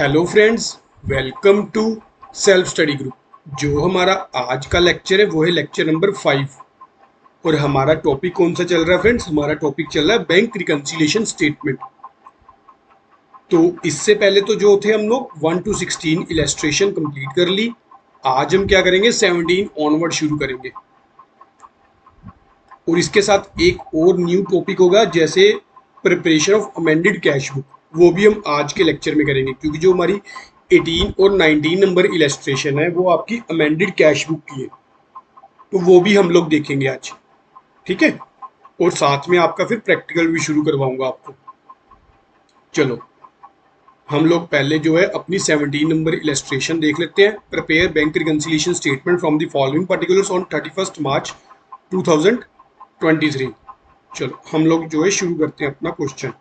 Hello friends, welcome to self study group. जो हमारा आज का लेक्चर है वो है लेक्चर नंबर 5। और हमारा टॉपिक कौन सा चल रहा है फ्रेंड्स? हमारा टॉपिक चल रहा है बैंक रिकंसिलिएशन स्टेटमेंट। तो इससे पहले तो जो थे हम लोग 1 to 16 इलेस्ट्रेशन कंप्लीट कर ली। आज हम क्या करेंगे, 17 ऑनवर्ड शुरू करेंगे। और इसके साथ एक और न्यू टॉपिक होगा, जैसे preparation of amended cash book. वो भी हम आज के लेक्चर में करेंगे, क्योंकि जो हमारी 18 और 19 नंबर इलेस्ट्रेशन है वो आपकी अमेंडेड कैश बुक की है, तो वो भी हम लोग देखेंगे आज। ठीक है, और साथ में आपका फिर प्रैक्टिकल भी शुरू करवाऊंगा आपको। चलो, हम लोग पहले जो है अपनी 17 नंबर इलेस्ट्रेशन देख लेते हैं। Prepare bank reconciliation statement from the following particulars on 31 March 2023। चलो हम लोग जो है शुरू करते हैं अपना क्वेश्चन।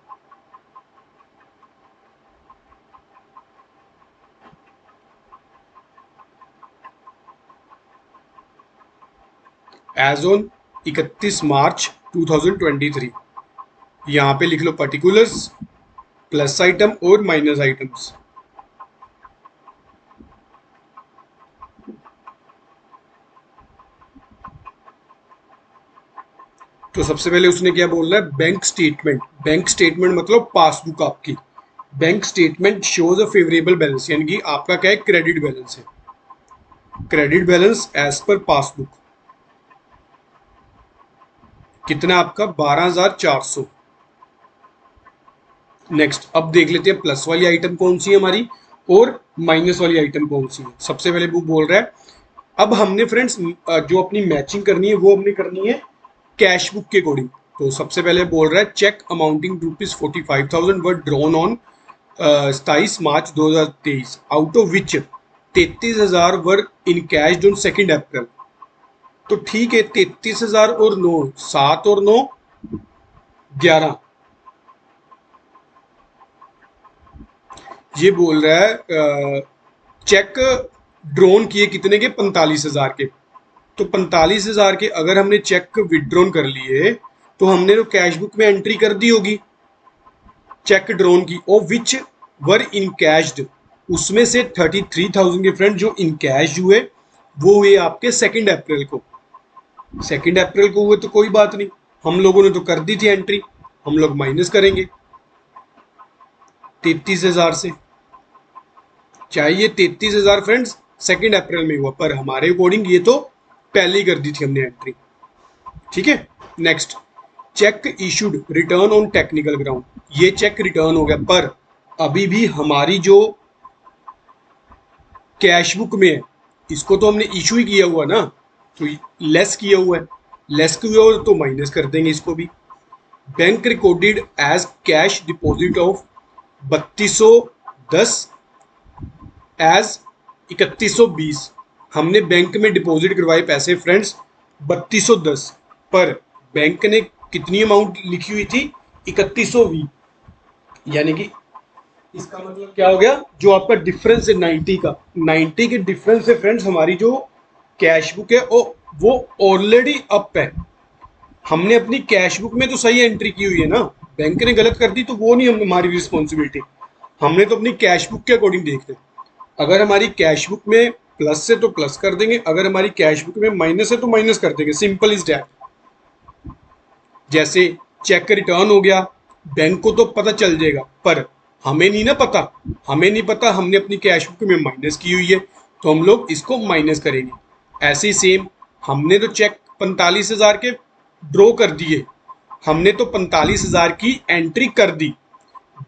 एज ऑन 31 मार्च 2023, यहाँ पे लिख लो पर्टिकुलर्स, प्लस आइटम और माइनस आइटम्स। तो सबसे पहले उसने क्या बोलना है, बैंक स्टेटमेंट। बैंक स्टेटमेंट मतलब पासबुक आपकी। Bank statement shows a favourable balance, यानी कि आपका क्या है, क्रेडिट बैलेंस है। Credit balance as per passbook कितना आपका, 12,400। नेक्स्ट, अब देख लेते हैं प्लस वाली आइटम कौन सी है हमारी और माइनस वाली आइटम कौन सी है। सबसे पहले वो बोल रहा है, अब हमने फ्रेंड्स जो अपनी मैचिंग करनी है वो हमने करनी है कैश बुक के अकॉर्डिंग। तो सबसे पहले बोल रहा है, cheque amounting ₹45,000 were drawn on 27 March 2023, out of which 33,000 were in cash on 2 April. तो ठीक है, 33,000 और 9, 7 और 9 11। ये बोल रहा है चेक ड्रोन किए कितने के, 45,000 के। तो 45,000 के अगर हमने चेक विड्रॉन कर लिए तो हमने तो कैश बुक में एंट्री कर दी होगी चेक ड्रोन की, और विच वर इनकैश्ड। उसमें से 33,000 के फ्रेंड जो इनकैश हुए वो हुए आपके 2 अप्रैल को। 2 अप्रैल को हुए तो कोई बात नहीं, हम लोगों ने तो कर दी थी एंट्री, हम लोग माइनस करेंगे 33,000 से। चाहिए 33,000 फ्रेंड्स 2 अप्रैल में हुआ, पर हमारे अकॉर्डिंग ये तो पहले ही कर दी थी हमने एंट्री। ठीक है, next, check issued return on technical ground. ये चेक रिटर्न हो गया, पर अभी भी हमारी जो कैश बुक में है इसको तो हमने इशू ही किया हुआ ना, तो लेस किया हुआ है, लेस किया हुआ तो माइनस कर देंगे इसको भी। Bank recorded as cash deposit of 3210 as 3120। हमने बैंक में डिपॉजिट करवाए पैसे फ्रेंड्स 3210, पर बैंक ने कितनी अमाउंट लिखी हुई थी, 3120। यानी कि इसका मतलब क्या हो गया, जो आपका डिफरेंस है 90 का, 90 के डिफरेंस से फ्रेंड्स हमारी जो कैश बुक है वो ऑलरेडी अप है। हमने अपनी कैश बुक में तो सही एंट्री की हुई है ना, बैंक ने गलत कर दी तो वो नहीं हमारी रिस्पॉन्सिबिलिटी। हमने तो अपनी कैश बुक के अकॉर्डिंग देखते हैं। अगर हमारी कैश बुक में प्लस है तो प्लस कर देंगे, अगर हमारी कैश बुक में माइनस है तो माइनस कर देंगे, सिंपल इज डैट। जैसे चेक रिटर्न हो गया, बैंक को तो पता चल जाएगा, पर हमें नहीं ना पता। हमें नहीं पता, हमने अपनी कैश बुक में माइनस की हुई है तो हम लोग इसको माइनस करेंगे। ऐसे ही सेम, हमने तो चेक 45,000 के ड्रॉ कर दिए, हमने तो 45,000 की एंट्री कर दी।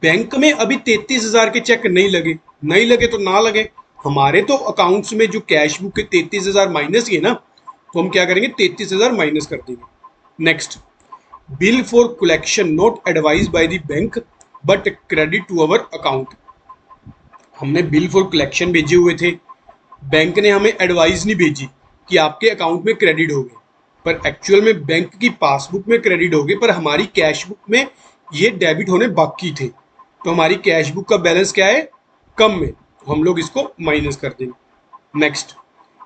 बैंक में अभी 33,000 के चेक नहीं लगे, नहीं लगे तो ना लगे, हमारे तो अकाउंट्स में जो कैश बुक है 33,000 माइनस ही है ना, तो हम क्या करेंगे, 33,000 माइनस कर देंगे। Next, bill for collection not advise by the bank but credit to our account. हमने बिल फॉर कलेक्शन भेजे हुए थे, बैंक ने हमें एडवाइस नहीं भेजी कि आपके अकाउंट में क्रेडिट हो गए, पर एक्चुअल में बैंक की पासबुक में क्रेडिट हो गए, पर हमारी कैश बुक में ये डेबिट होने बाकी थे। तो हमारी कैश बुक का बैलेंस क्या है, कम में, तो हम लोग इसको माइनस कर देंगे। Next,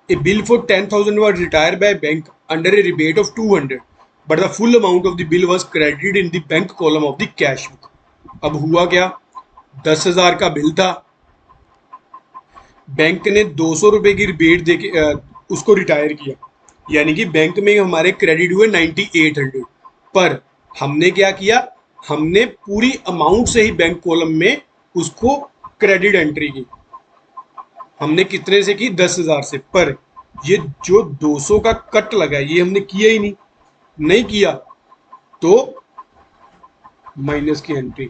A bill for 10,000 was retired by bank under a rebate of 200, but the full amount of the bill was credited in the bank column of the cash book। अब हुआ क्या, 10,000 का बिल था, bank ने 200 रुपए की rebate देके उसको रिटायर किया, यानी कि बैंक में हमारे क्रेडिट हुए 9800, पर हमने क्या किया, हमने पूरी अमाउंट से ही बैंक कॉलम में उसको क्रेडिट एंट्री की। हमने कितने से की, 10,000 से, पर ये जो 200 का कट लगा ये हमने किया ही नहीं, नहीं किया तो माइनस की entry.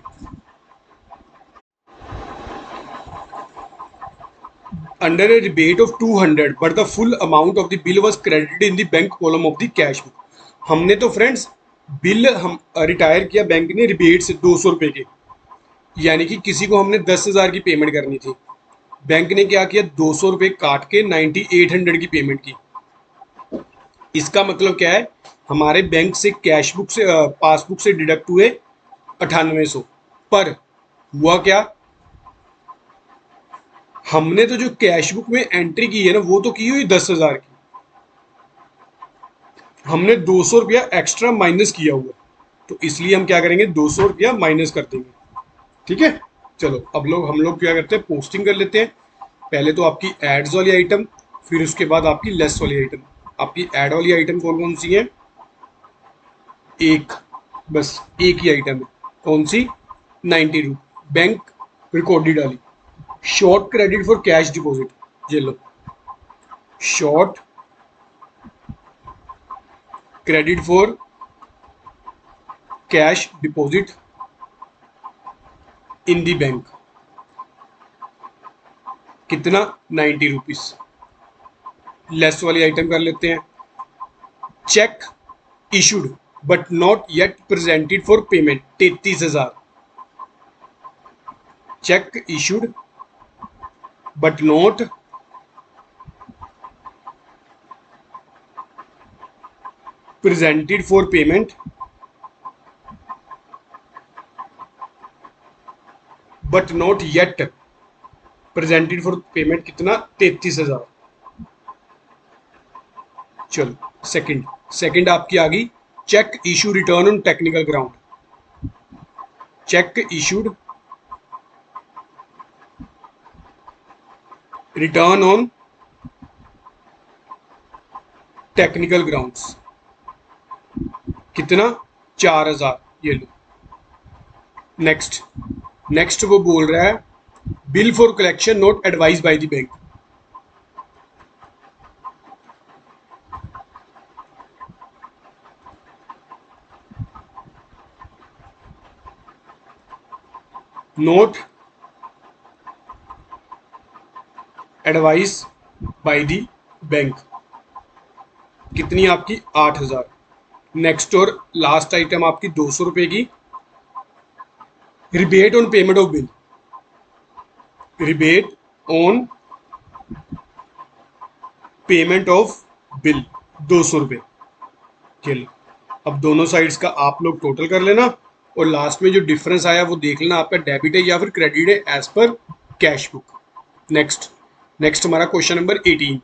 Under a rebate of 200 but the full amount of the bill was credited in the bank column of the cash book। हमने तो फ्रेंड्स बिल हम रिटायर किया बैंक ने रिबेट से 200 रुपए के, यानी कि किसी को हमने 10,000 की पेमेंट करनी थी, बैंक ने क्या किया, 200 रुपए काट के 9800 की पेमेंट की। इसका मतलब क्या है, हमारे बैंक से कैश बुक से पासबुक से डिडक्ट हुए 9800, पर हुआ क्या, हमने तो जो कैश बुक में एंट्री की है ना वो तो की हुई 10,000 की, हमने 200 रुपया एक्स्ट्रा माइनस किया हुआ, तो इसलिए हम क्या करेंगे, 200 रुपया माइनस कर देंगे। ठीक है, चलो अब हम लोग क्या करते हैं, पोस्टिंग कर लेते हैं। पहले तो आपकी एड्स वाली आइटम, फिर उसके बाद आपकी लेस वाली आइटम। आपकी एड वाली आइटम कौन कौन सी है, एक, बस एक ही आइटम है, कौन सी, 92 बैंक रिकॉर्डेड वाली। Short credit for cash deposit, ये लो, short credit for cash deposit in the bank, कितना, 90 रुपीज। लेस वाली आइटम कर लेते हैं, cheque issued but not yet presented for payment, 33,000। Cheque issued but not presented for payment, but not yet presented for payment, कितना, 33,000। चलो second आपकी आ गई, cheque issue return on technical ground. Cheque issued return on technical grounds, कितना, 4,000। ये लो। Next वो बोल रहा है, bill for collection not advise by the bank. Note advice bye the bank, कितनी आपकी, 8,000। नेक्स्ट और लास्ट आइटम आपकी 200 रुपए की, rebate on payment of bill. Rebate on payment of bill, 200 रुपए। चलो अब दोनों साइड्स का आप लोग टोटल कर लेना, और लास्ट में जो डिफरेंस आया वो देख लेना, आपका डेबिट है या फिर क्रेडिट है एज पर कैश बुक। नेक्स्ट हमारा question number 18।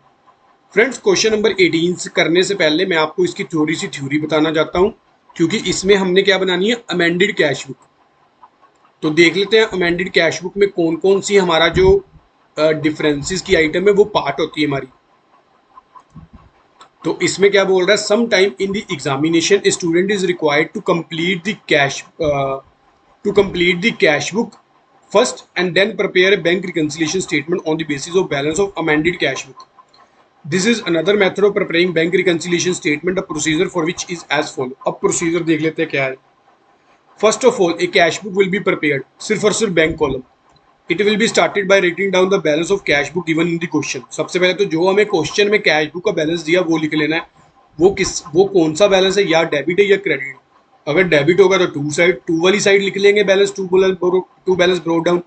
Friends question number 18 से करने से पहले मैं आपको इसकी थोड़ी सी थ्योरी बताना चाहता हूँ, क्योंकि इसमें हमने क्या बनानी है, अमेंडेड कैश बुक। तो देख लेते हैं अमेंडेड कैश बुक में कौन कौन सी हमारा जो डिफरेंसेस की आइटम है वो पार्ट होती है हमारी। तो इसमें क्या बोल रहा है, some time in the examination student is required to complete the cash book first and then prepare a bank reconciliation statement on the basis of balance of amended cash book. This is another method of preparing bank reconciliation statement, a procedure for which is as follow। अब procedure देख लेते हैं क्या है। First of all, A cash book will be prepared, सिर्फ और सिर्फ bank column. It will be started by writing down the balance of cash book given in the question. सबसे पहले तो जो हमें क्वेश्चन में कैश बुक का बैलेंस दिया वो लिख लेना है, वो कौन सा बैलेंस है, या डेबिट है या क्रेडिट। अगर डेबिट होगा तो टू वाली साइड लिख लेंगे balance, to balance brought down.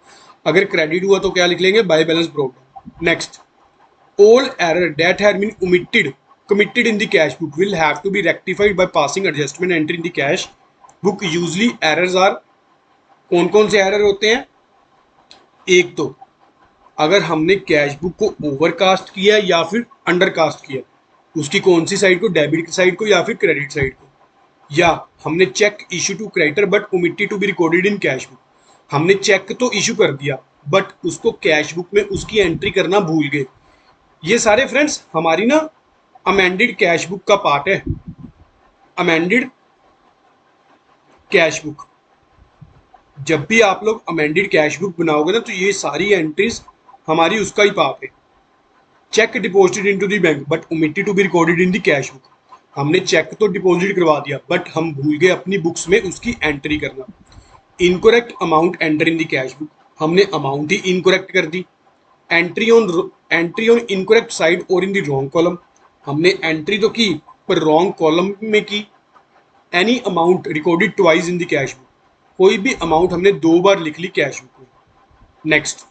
अगर क्रेडिट हुआ तो क्या लिख लेंगे, by balance brought down. Next, all error that had been committed in the cash book will have to be rectified by passing adjustment entry in the cash book। usually errors are, कौन कौन से error होते हैं, एक तो अगर हमने cash book को ओवरकास्ट किया या फिर अंडरकास्ट किया, उसकी कौन सी साइड को, डेबिट साइड को या फिर क्रेडिट साइड को। या हमने cheque issue to creditor but omitted to be recorded in cash book, हमने चेक तो इशू कर दिया बट उसको कैश बुक में उसकी एंट्री करना भूल गए। ये सारे फ्रेंड्स हमारी ना अमेंडेड कैश बुक का पार्ट है। अमेंडेड कैश बुक, जब भी आप लोग अमेंडेड कैश बुक बनाओगे ना, तो ये सारी एंट्रीज हमारी उसका ही पार्ट है। Cheque deposited into the bank but omitted to be recorded in the cash book. हमने चेक तो डिपॉजिट करवा दिया, बट हम भूल गए अपनी बुक्स में उसकी एंट्री करना। Incorrect amount enter in the cash book, हमने अमाउंट ही इनकोरेक्ट कर दी। एंट्री ऑन इनकोरेक्ट साइड और इन द रॉन्ग कॉलम, हमने एंट्री तो की पर रॉन्ग कॉलम में की। Any amount recorded twice in the cash book, कोई भी अमाउंट हमने 2 बार लिख ली कैश बुक में। Next,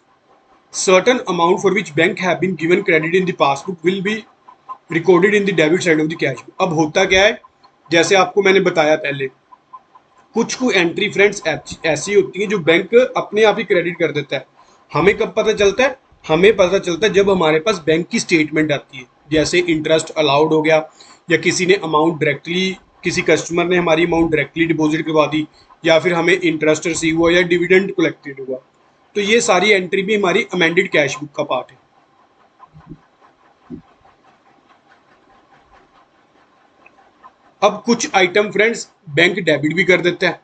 certain amount for which bank have been given credit in the passbook will be recorded in the debit side of the cash book. अब होता क्या है, जैसे आपको मैंने बताया पहले, कुछ एंट्री फ्रेंड्स ऐसी होती हैं जो बैंक अपने आप ही क्रेडिट कर देता है। हमें कब पता चलता है? हमें पता चलता है जब हमारे पास बैंक की स्टेटमेंट आती है, जैसे इंटरेस्ट अलाउड हो गया, या किसी ने अमाउंट डायरेक्टली, किसी कस्टमर ने हमारी अमाउंट डायरेक्टली डिपॉजिट करवा दी, या फिर हमें इंटरेस्ट रिसीव हुआ या डिविडेंड कलेक्टेड हुआ। तो ये सारी एंट्री भी हमारी अमेंडेड कैश बुक का पार्ट है। अब कुछ आइटम फ्रेंड्स बैंक डेबिट भी कर देता है,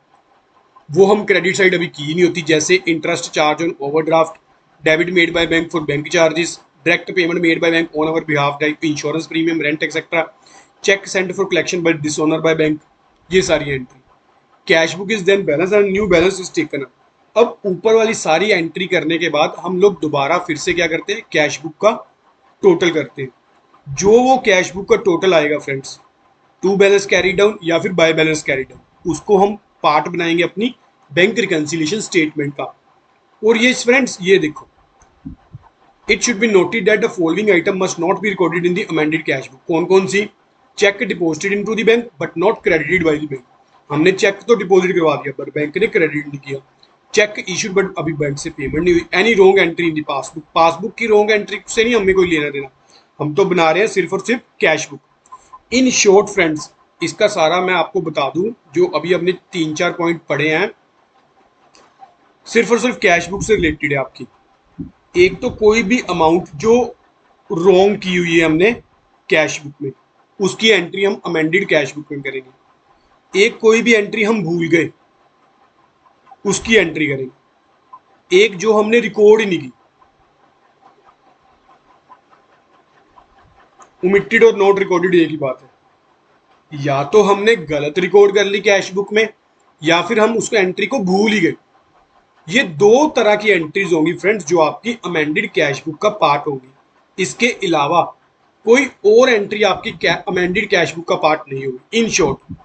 वो हम क्रेडिट साइड अभी की नहीं होती, जैसे interest charge on overdraft, debit made by bank for bank charges, direct payment made by bank on our behalf, like insurance premium, rent etcetera, cheque sent for collection by dishonour by bank, ये सारी entry. Cash book is then balance and new balance is taken up. अब ऊपर वाली सारी entry करने के बाद हम लोग दोबारा फिर से क्या करते हैं, कैश बुक का टोटल करते हैं। जो वो कैश बुक का टोटल आएगा friends, to balance carry down या फिर बाय बैलेंस कैरी डाउन, उसको हम पार्ट बनाएंगे अपनी बैंक रिकंसिलिएशन स्टेटमेंट का। और ये फ्रेंड्स ये देखो, it should be noted that the following item must not be recorded in the amended cash book. कौन कौन सी? Cheque deposited into the bank but not credited by the bank, हमने cheque तो डिपॉजिट करवा दिया पर बैंक ने credit नहीं किया। चेक इशूड बट अभी बैंक से पेमेंट नहीं हुई। Any wrong entry in the passbook, passbook की रॉन्ग एंट्री से नहीं हमें कोई लेना देना, हम तो बना रहे हैं सिर्फ और सिर्फ cash book. In short friends, इसका सारा मैं आपको बता दूं, जो अभी हमने 3-4 पॉइंट पढ़े हैं, सिर्फ और सिर्फ कैश बुक से रिलेटेड है आपकी। एक तो कोई भी अमाउंट जो रॉन्ग की हुई है हमने कैश बुक में, उसकी एंट्री हम अमेंडेड कैश बुक में करेंगे। एक कोई भी एंट्री हम भूल गए, उसकी एंट्री करेंगे। एक जो हमने रिकॉर्ड ही नहीं की, ओमिटेड और नॉट रिकॉर्डेड एक ही बात है। या तो हमने गलत रिकॉर्ड कर ली कैश बुक में, या फिर हम उसको एंट्री को भूल ही गए। ये 2 तरह की एंट्रीज होंगी फ्रेंड्स जो आपकी अमेंडेड कैश बुक का पार्ट होगी। इसके अलावा कोई और एंट्री आपकी अमेंडेड कैश बुक का पार्ट नहीं होगी। इन शॉर्ट,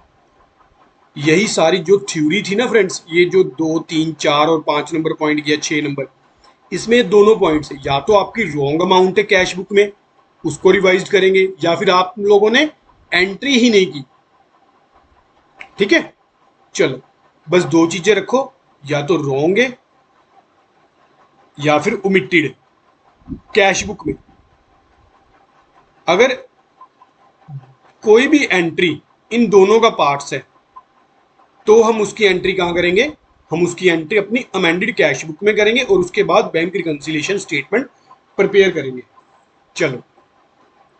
यही सारी जो थ्योरी थी ना फ्रेंड्स, ये जो 2, 3, 4 और 5 नंबर पॉइंट किया, 6 नंबर, इसमें दोनों पॉइंट्स है, या तो आपकी रॉन्ग अमाउंट है कैश बुक में, उसको रिवाइज करेंगे, या फिर आप लोगों ने एंट्री ही नहीं की। ठीक है, चलो बस 2 चीजें रखो, या तो रॉन्ग है या फिर ओमिटेड है कैश बुक में। अगर कोई भी एंट्री इन दोनों का पार्ट्स है, तो हम उसकी एंट्री कहां करेंगे? हम उसकी एंट्री अपनी अमेंडेड कैश बुक में करेंगे और उसके बाद बैंक रिकंसिलिएशन स्टेटमेंट प्रिपेयर करेंगे। चलो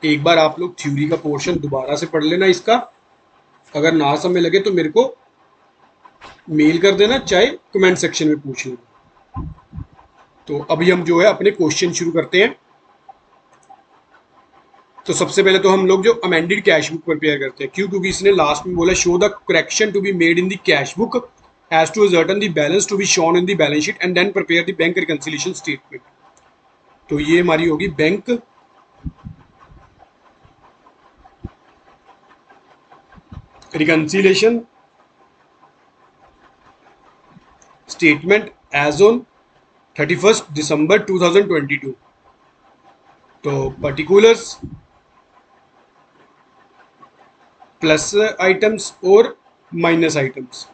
एक बार आप लोग थ्योरी का पोर्शन दोबारा से पढ़ लेना इसका। अगर ना समय लगे तो मेरे को मेल कर देना, चाहे कमेंट सेक्शन में पूछ लेना। तो अभी हम जो है अपने क्वेश्चन शुरू करते हैं। तो सबसे पहले तो हम लोग जो अमेंडेड कैश बुक प्रिपेयर करते हैं, क्योंकि इसने लास्ट में बोला show the correction to be made in the cash book as to certain the balance to be shown in the balance sheet and then prepare the bank reconciliation statement. तो ये हमारी होगी bank reconciliation statement as on 31 December 2022। तो particulars plus items और minus items.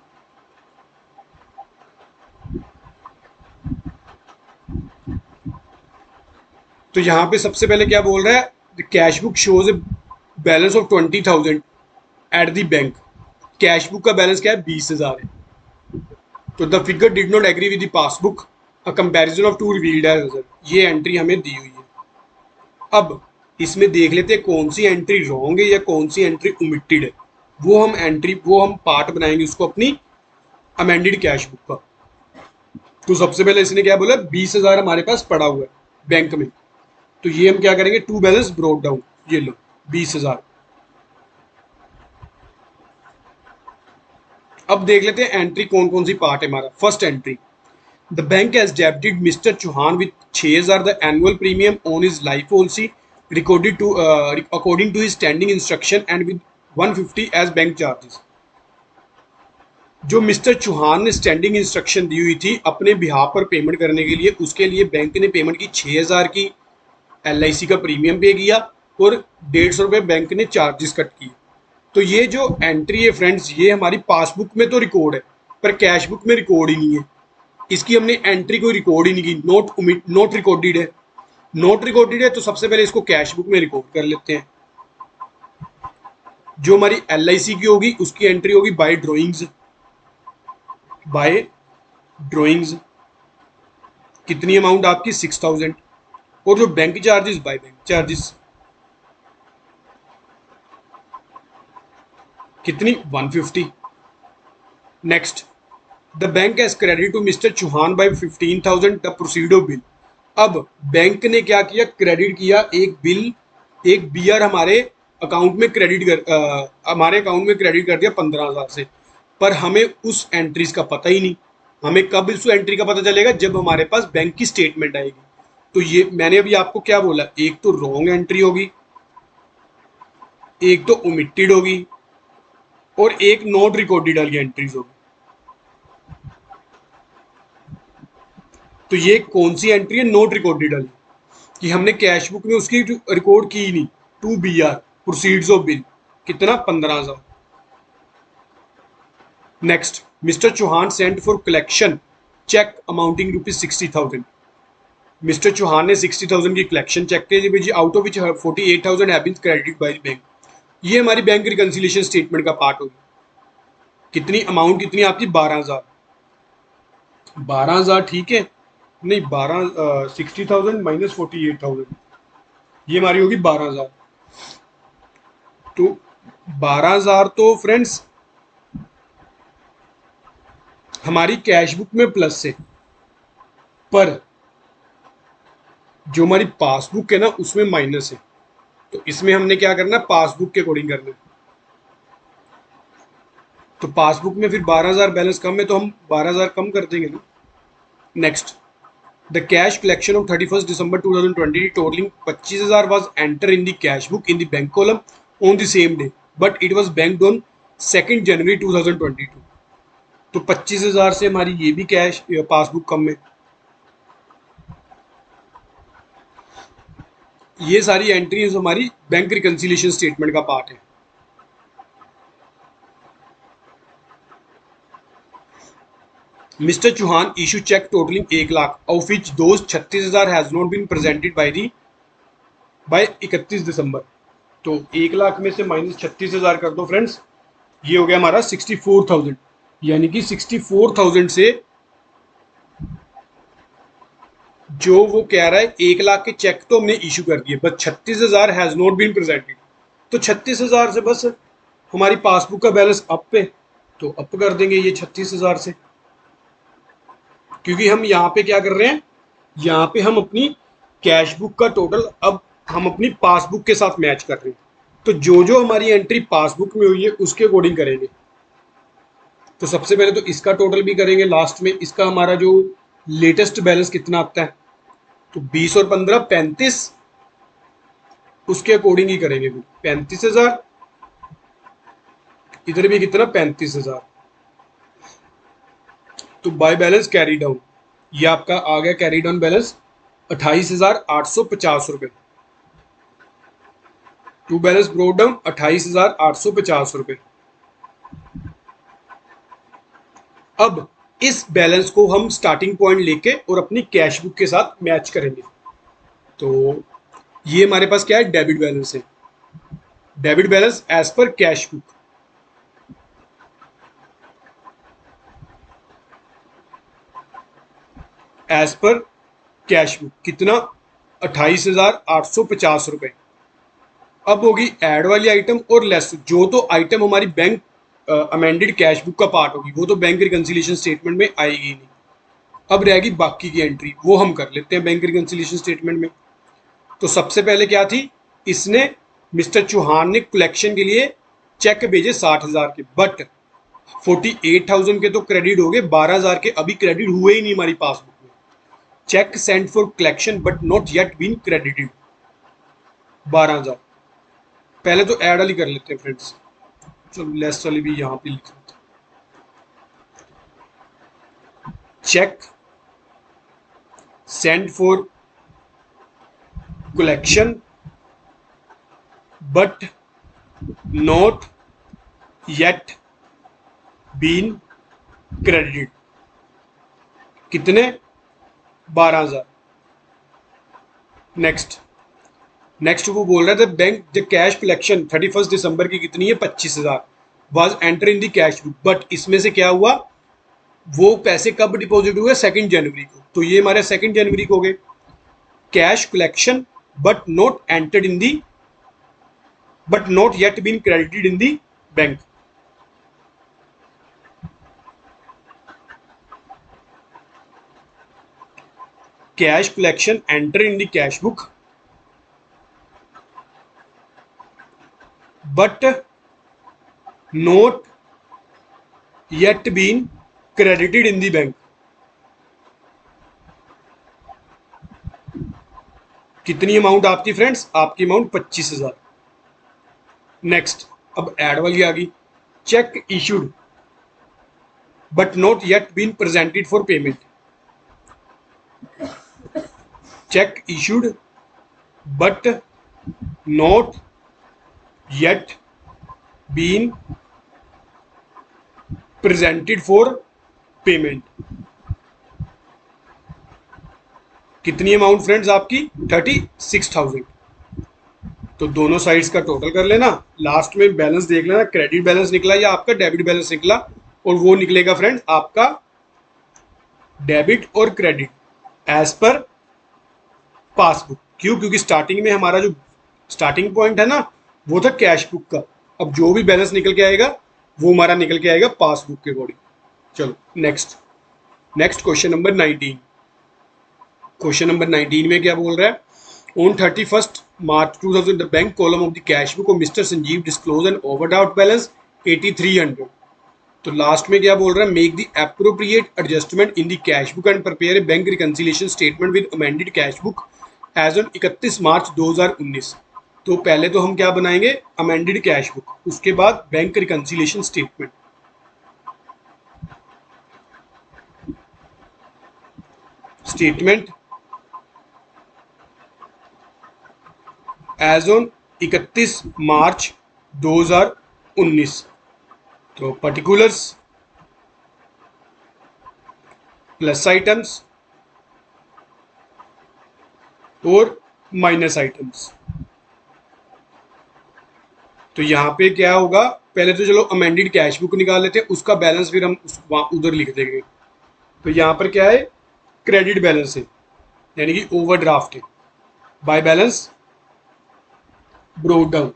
तो यहां पे सबसे पहले क्या बोल रहा है, the cash book shows a balance of 20,000 at the bank. Cash book का बैलेंस क्या है? 20,000 है। तो the figure did not agree with the passbook, a comparison of two revealed as result, ये एंट्री हमें दी हुई है। अब इसमें देख लेते हैं कौन सी एंट्री रॉन्ग है या कौन सी एंट्री ओमिटेड है। वो हम पार्ट बनाएंगे उसको अपनी अमेंडेड कैश बुक का। तो सबसे पहले इसने क्या बोला, 20,000 हमारे पास पड़ा हुआ है बैंक में, तो ये हम क्या करेंगे, टू बैलेंस ब्रोट डाउन, ये लो 20,000। अब देख लेते हैं एंट्री कौन कौन सी पार्ट है हमारा। First entry, the bank has debited mister Chauhan with 6,000 the annual premium on his life policy recorded to according to his standing instruction and with 150 as bank charges. जो मिस्टर चौहान ने स्टैंडिंग इंस्ट्रक्शन दी हुई थी अपने behalf पर payment करने के लिए, उसके लिए बैंक ने पेमेंट की 6,000 की LIC का प्रीमियम पे किया और 150 रुपये बैंक ने चार्जेस कट किए। तो ये जो एंट्री है फ्रेंड्स, ये हमारी पासबुक में तो रिकॉर्ड है पर कैश बुक में रिकॉर्ड ही नहीं है। इसकी हमने एंट्री कोई रिकॉर्ड ही नहीं की, नोट रिकॉर्डेड है। नोट रिकॉर्डेड है तो सबसे पहले इसको कैश बुक में रिकॉर्ड कर लेते हैं। जो हमारी LIC की होगी उसकी एंट्री होगी बाय ड्रॉइंग्स, बाय ड्रॉइंग्स कितनी अमाउंट आपकी 6,000, और जो bank charges by bank charges कितनी 150। Next, the bank has credit to mister Chauhan by 15,000 the proceeds of bill. अब बैंक ने क्या किया, क्रेडिट किया एक बिल, एक BR हमारे अकाउंट में हमारे अकाउंट में क्रेडिट कर दिया 15,000 से, पर हमें उस एंट्रीज का पता ही नहीं। हमें कब इस एंट्री का पता चलेगा, जब हमारे पास बैंक की स्टेटमेंट आएगी। तो ये मैंने अभी आपको क्या बोला, एक तो रॉन्ग एंट्री होगी, एक तो ओमिटेड होगी, और एक नॉट रिकॉर्डेड वाली एंट्रीज होगी। तो ये कौन सी एंट्री है, नॉट रिकॉर्डेड वाली, कि हमने कैश बुक में उसकी रिकॉर्ड की ही नहीं। 2BR प्रोसीड्स ऑफ बिल कितना 15,000। Next, mister Chauhan sent for collection cheque amounting ₹60,000। Mister Chauhan ने 60,000 की कलेक्शन चेक की, out of which 48,000 have been credited by bank. ये हमारी बैंक रिकंसिलिएशन स्टेटमेंट का पार्ट होगी। कितनी अमाउंट कितनी आपकी 12,000, 12,000 ठीक है, नहीं 60,000 माइनस 48,000, ये हमारी होगी 12,000। तो 12,000 तो फ्रेंड्स हमारी कैश बुक में प्लस है, पर जो हमारी पासबुक है ना उसमें माइनस है। तो इसमें हमने क्या करना है, पासबुक के अकॉर्डिंग करना है। तो पासबुक में फिर 12,000 बैलेंस कम है तो हम 12,000 कम कर देंगे ना। Next, the cash collection of 31 December 2020 totalling 25,000 was entered in the cash book in the bank column on the same day, but it was banked on 2nd January 2022। तो 25,000 से हमारी ये भी कैश पासबुक कम है। ये सारी एंट्रीज हमारी bank reconciliation statement का पार्ट है। Mister Chauhan issue cheque totalling 1,00,000 of which those 36,000 has not been presented by 31 December. तो 1,00,000 में से माइनस 36,000 कर दो फ्रेंड्स, ये हो गया हमारा 64,000। यानी कि 64,000 से जो वो कह रहा है 1,00,000 के चेक तो हमने इशू कर दिए, बस 36,000 हैज नॉट बीन प्रेजेंटेड। तो 36,000 से बस हमारी पासबुक का बैलेंस अप पे, तो अप कर देंगे ये 36,000 से, क्योंकि हम यहाँ पे क्या कर रहे हैं, यहाँ पे हम अपनी कैश बुक का टोटल अब हम अपनी पासबुक के साथ मैच कर रहे हैं। तो जो जो हमारी एंट्री पासबुक में हुई है उसके अकॉर्डिंग करेंगे। तो सबसे पहले तो इसका टोटल भी करेंगे, लास्ट में इसका हमारा जो लेटेस्ट बैलेंस कितना आता है, तो 20 और 15 35, उसके अकॉर्डिंग ही करेंगे। 35,000, इधर भी कितना 35,000। तो बाय बैलेंस कैरी डाउन, ये आपका आ गया कैरी डाउन बैलेंस 28,850 रुपये। टू बैलेंस ब्रोट डाउन 28,850 रुपये। अब इस बैलेंस को हम स्टार्टिंग पॉइंट लेके और अपनी कैश बुक के साथ मैच करेंगे। तो ये हमारे पास क्या है, डेबिट बैलेंस है, डेबिट बैलेंस एज पर कैश बुक। एज पर कैश बुक कितना 28,850 रुपये। अब होगी ऐड वाली आइटम और लेस, जो तो आइटम हमारी बैंक अमेंडेड कैश बुक का पार्ट होगी वो तो बैंक रिकंसिलिएशन स्टेटमेंट में आएगी ही नहीं। अब रहेगी बाकी की एंट्री, वो हम कर लेते हैं बैंक रिकंसिलिएशन स्टेटमेंट में। तो सबसे पहले क्या थी, इसने मिस्टर चौहान ने कलेक्शन के लिए चेक भेजे 60,000 के, बट 48,000 के तो क्रेडिट हो गए, 12,000 के अभी क्रेडिट हुए ही नहीं हमारी पासबुक में। Cheque sent for collection but not yet been credited 12,000। पहले तो ऐड वाली कर लेते हैं फ्रेंड्स, चलो लेस वाली भी यहां पे लिख लेते हैं। Cheque sent for collection but not yet been credited कितने 12,000। नेक्स्ट वो बोल रहा था bank the cash collection 31 December की कितनी है 25,000 was enter in the cash book, but इसमें से क्या हुआ, वो पैसे कब डिपॉजिट हुए 2 जनवरी को, तो ये हमारे 2 जनवरी को हो गए। Cash collection but not entered in the but not yet been credited in the bank. Cash collection enter in the cash book but not yet been credited in the bank. कितनी amount आपकी friends, आपकी amount 25,000। Next अब add वाली आ गई, cheque issued but not yet been presented for payment. Cheque issued but not yet been presented for payment. कितनी amount friends आपकी 36,000। तो दोनों साइड्स का टोटल कर लेना, लास्ट में बैलेंस देख लेना क्रेडिट बैलेंस निकला या आपका डेबिट बैलेंस निकला, और वो निकलेगा फ्रेंड्स आपका डेबिट और क्रेडिट एज पर पासबुक। क्यों, क्योंकि स्टार्टिंग में हमारा जो स्टार्टिंग पॉइंट है ना वो था कैश बुक का, अब जो भी बैलेंस निकल के आएगा वो हमारा निकल के आएगा पासबुक के अकॉर्डिंग। चलो next question number 19। Question number 19 में क्या बोल रहा है, on 31 March 2000 the bank column of the cash book of mister Sanjeev disclose an overdraft balance 8300। तो लास्ट में क्या बोल रहा है, make the appropriate adjustment in the cash book and prepare a bank reconciliation statement with amended cash book as on 31 March 2019। तो पहले तो हम क्या बनाएंगे, अमेंडेड कैश बुक, उसके बाद bank reconciliation statement. Statement as on 31 March 2019। तो particulars plus items और माइनस आइटम्स। तो यहाँ पे क्या होगा, पहले तो चलो अमेंडेड कैश बुक निकाल लेते हैं, उसका बैलेंस फिर हम उधर लिख देंगे। तो यहाँ पर क्या है, क्रेडिट बैलेंस है यानी कि ओवरड्राफ्ट है, बाय बैलेंस ब्रोट डाउन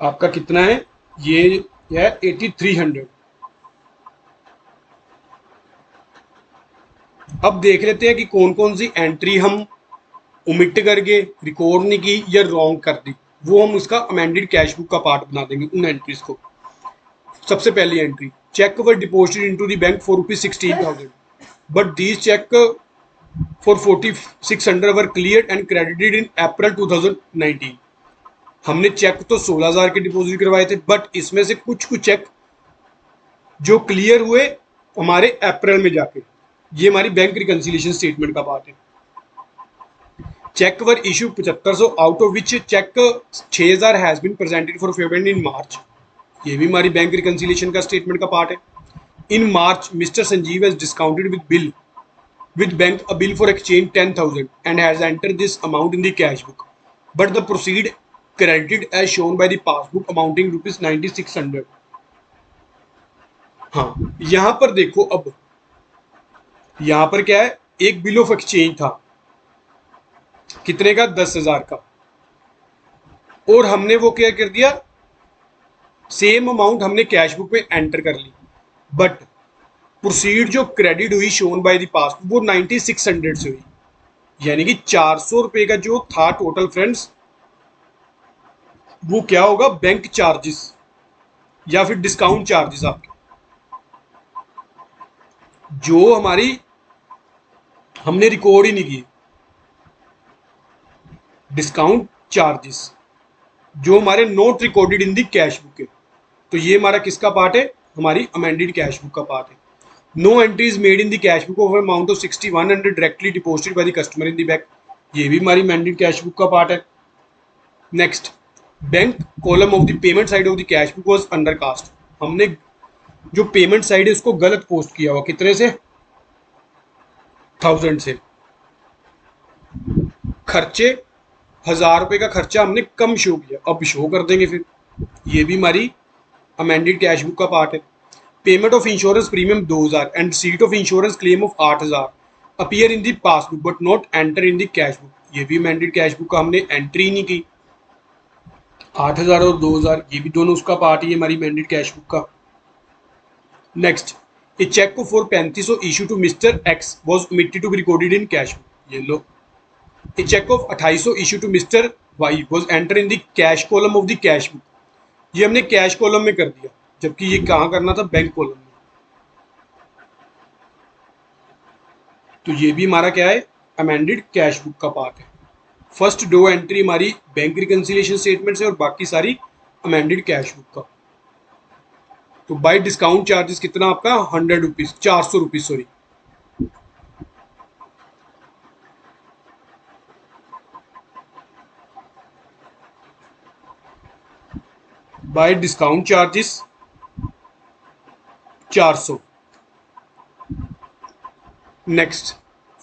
आपका कितना है, ये है 8300। अब देख लेते हैं कि कौन कौन सी एंट्री हम ओमिट करके रिकॉर्ड नहीं की या रॉन्ग कर दी, वो हम उसका अमेंडेड कैश बुक का पार्ट बना देंगे उन एंट्रीज को। सबसे पहली entry, cheque were deposited into the bank for ₹16,000 but these cheque for 4,600 were cleared and credited in April 2019। हमने चेक तो 16,000 के डिपॉजिट करवाए थे, बट इसमें से कुछ चेक जो क्लियर हुए हमारे अप्रैल में जाके, ये हमारी बैंक रिकंसिलिएशन स्टेटमेंट का पार्ट है। Cheque were issue 7500 out of which cheque 6,000 has been presented for payment in March, ये भी हमारी बैंक रिकंसिलिएशन का स्टेटमेंट का पार्ट है। In March mister Sanjeev has discounted with bank a bill for exchange 10,000 and has entered this amount in the cash book, but the proceed credited as shown by the passbook amounting ₹9,600। हाँ, यहां पर देखो, अब यहां पर क्या है, एक बिल ऑफ एक्सचेंज था, कितने का? 10,000 का, और हमने वो क्या कर दिया, सेम अमाउंट हमने कैश बुक में एंटर कर ली, बट प्रोसीड जो क्रेडिट हुई शोन बाय द पासबुक वो 9600 से हुई, यानी कि 400 रुपए का जो था टोटल फ्रेंड्स, वो क्या होगा? बैंक चार्जेस या फिर डिस्काउंट चार्जेस आपके, जो हमारी हमने रिकॉर्ड ही नहीं किए, डिस्काउंट चार्जेस जो हमारे not recorded in the cash book है। तो ये हमारा किसका पार्ट है? हमारी अमेंडेड कैश बुक का पार्ट है। No entries made in the cash book of amount of 6100 directly deposited by the customer in the bank, ये भी हमारी अमेंडेड कैश बुक का पार्ट है। Next, bank column of the payment side of the cash book was under cast, हमने जो payment side है उसको गलत पोस्ट किया हुआ, कितने से? 1000 से। खर्चे 1000 रुपए का खर्चा हमने कम शो किया, अब शो कर देंगे फिर, ये भी हमारी अमेंडेड कैश बुक का पार्ट है। Payment of insurance premium 2000 and seat of insurance claim of 8000 appear in the passbook but not enter in the cash book, ये भी अमेंडेड कैश बुक का हमने एंट्री नहीं की। 8000 और 2000 ये भी दोनों उसका पार्ट ही है हमारी अमेंडेड कैश बुक का। Next, a cheque for 3500 issue to mister X was omitted to be recorded in cash book, ये लो। A cheque of 2800 issue to mister Y was enter in the cash column of the cash book, ये हमने cash column में कर दिया, जबकि ये कहाँ करना था? बैंक कॉलम में। तो ये भी हमारा क्या है? अमेंडेड कैश बुक का पार्ट है। फर्स्ट दो एंट्री हमारी बैंक रिकंसिलिएशन स्टेटमेंट से और बाकी सारी अमेंडेड कैश बुक का। तो बाय डिस्काउंट चार्जेस कितना आपका? 100 rupees, 400 rupees sorry. By discount charges 400। Next,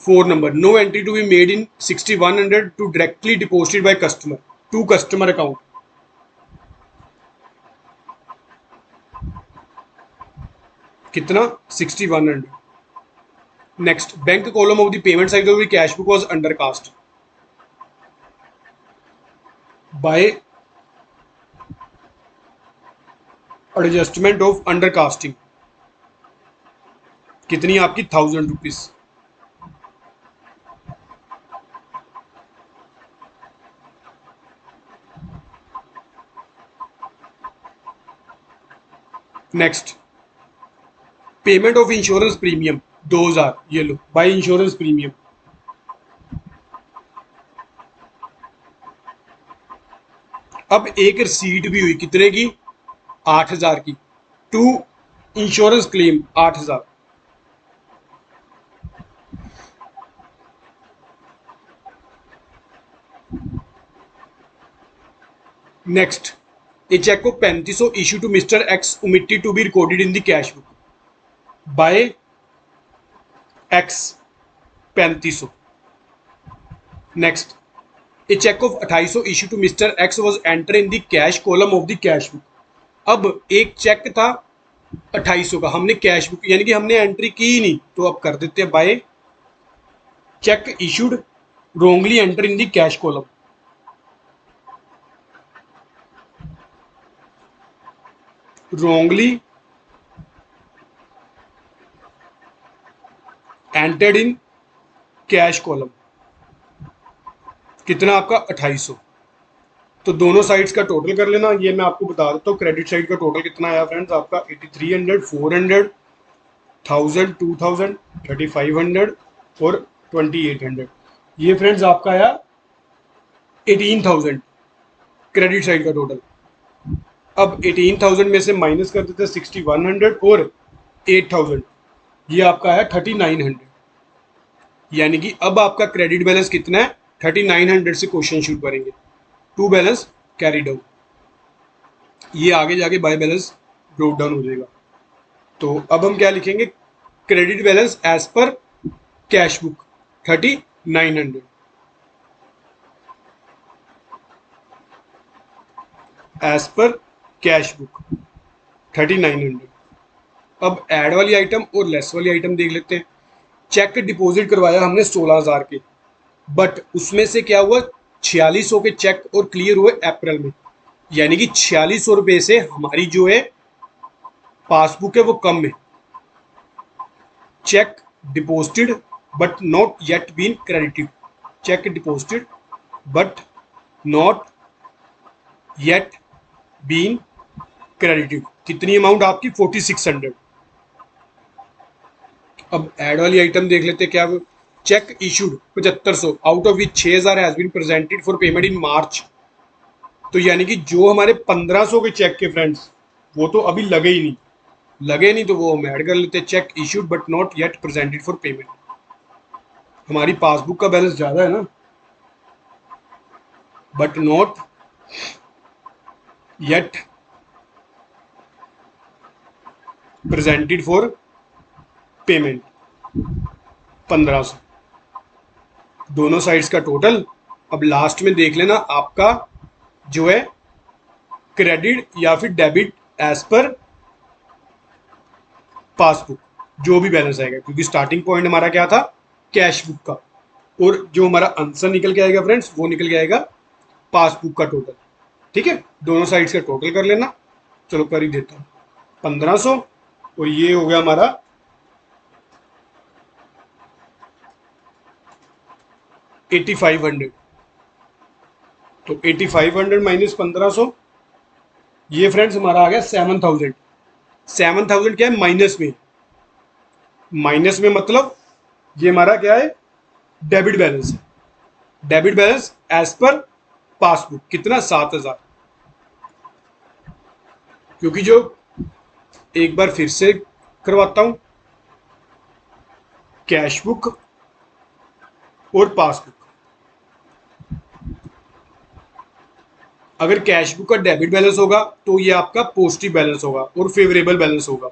4 number, no entry to be made in 6100 to directly deposited by customer to customer account, कितना? 6100। Next, bank column of the payment side of the cash book was under cast by adjustment of under casting, कितनी आपकी? 1000 rupees. Next, payment of insurance premium 2000, ये लो by insurance premium. अब एक receipt भी हुई, कितने की? 8000 की, to insurance claim 8000। Next, a cheque of 3500 issue to mister X omitted to be recorded in the cash book by X 3500। Next, a cheque of 2800 issue to mister X was enter in the cash column of the cash book, अब एक check था 2800 का, हमने cash book यानी कि हमने entry की ही नहीं, तो अब कर देते हैं by cheque issued wrongly enter in the cash column, wrongly entered in cash column, कितना आपका? 2800। तो दोनों साइड्स का टोटल कर लेना, ये मैं आपको बता देता हूँ। क्रेडिट साइड का टोटल कितना आया फ्रेंड्स आपका? 8300, 400, 1000, 2000, 3500 और 2800, ये फ्रेंड्स आपका आया 18000 क्रेडिट साइड का टोटल। अब 18000 में से माइनस कर देते हैं 6100 और 8000, ये आपका है 3900, यानी कि अब आपका क्रेडिट बैलेंस कितना है? 3900 से क्वेश्चन शुरू करेंगे, टू बैलेंस कैरी डाउन, ये आगे जाके बाय बैलेंस ब्रोक डाउन हो जाएगा। तो अब हम क्या लिखेंगे? क्रेडिट बैलेंस एज पर कैश बुक 3900, एज पर कैश बुक 3900। अब ऐड वाली आइटम और लेस वाली आइटम देख लेते हैं। चेक डिपॉजिट करवाया हमने 16,000 के, बट उसमें से क्या हुआ, 4600 के चेक और क्लियर हुए अप्रैल में, यानी कि 4600 रुपये से हमारी जो है पासबुक है वो कम है। Cheque deposited but not yet been credited, cheque deposited but not yet been credited, कितनी अमाउंट आपकी 4600। अब ऐड वाली आइटम देख लेते हैं क्या। Cheque issued 7500 out of which 6000 has been presented for payment in March, तो यानी कि जो हमारे 1500 के चेक के फ्रेंड्स वो तो अभी लगे ही नहीं, लगे नहीं तो वो हम ऐड कर लेते हैं, cheque issued but not yet presented for payment. हमारी पासबुक का बैलेंस ज्यादा है ना, but not yet presented for payment 1500, दोनों साइड्स का टोटल। अब लास्ट में देख लेना आपका जो है क्रेडिट या फिर डेबिट एज पर पासबुक, जो भी बैलेंस आएगा, क्योंकि स्टार्टिंग पॉइंट हमारा क्या था, कैश बुक का, और जो हमारा आंसर निकल के आएगा फ्रेंड्स वो निकल के आएगा पासबुक का टोटल। ठीक है, दोनों साइड्स का टोटल कर लेना। चलो कर ही देता हूँ, 1500 और ये हो गया हमारा 8500, तो 8500 माइनस 1500, ये फ्रेंड्स हमारा आ गया 7000। 7000 क्या है, माइनस में, माइनस में मतलब ये हमारा क्या है, डेबिट बैलेंस है। Debit balance as per passbook कितना, 7000, क्योंकि जो एक बार फिर से करवाता हूं, कैश बुक और पासबुक, अगर कैश बुक का डेबिट बैलेंस होगा तो ये आपका पॉजिटिव बैलेंस होगा और फेवरेबल बैलेंस होगा,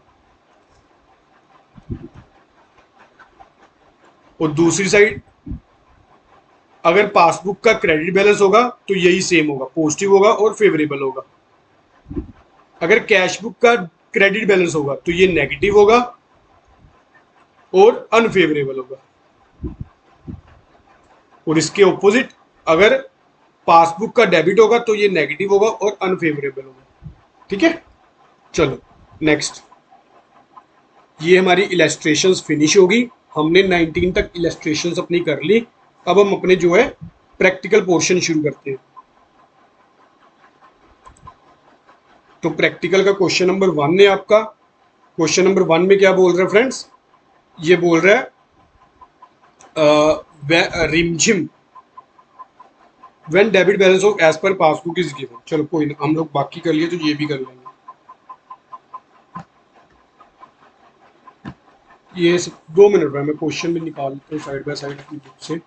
और दूसरी साइड अगर पासबुक का क्रेडिट बैलेंस होगा तो यही सेम होगा, पॉजिटिव होगा और फेवरेबल होगा। अगर कैश बुक का क्रेडिट बैलेंस होगा तो ये नेगेटिव होगा और अनफेवरेबल होगा, और इसके ऑपोजिट अगर पासबुक का डेबिट होगा तो ये नेगेटिव होगा और अनफेवरेबल होगा। ठीक है, चलो नेक्स्ट। ये हमारी इलस्ट्रेशंस फिनिश होगी, हमने 19 तक इलस्ट्रेशंस अपनी कर ली। अब हम अपने जो है प्रैक्टिकल पोर्शन शुरू करते हैं। तो प्रैक्टिकल का क्वेश्चन नंबर 1 है आपका। क्वेश्चन नंबर 1 में क्या बोल रहा है फ्रेंड्स, ये बोल रहा है Rimjhim when debit balance of as per passbook is given. चलो कोई ना, हम लोग बाकी कर लिए तो ये भी कर लेंगे। ये 2 मिनट में मैं क्वेश्चन भी निकालता हूँ साइड बाय साइड अपनी बुक से।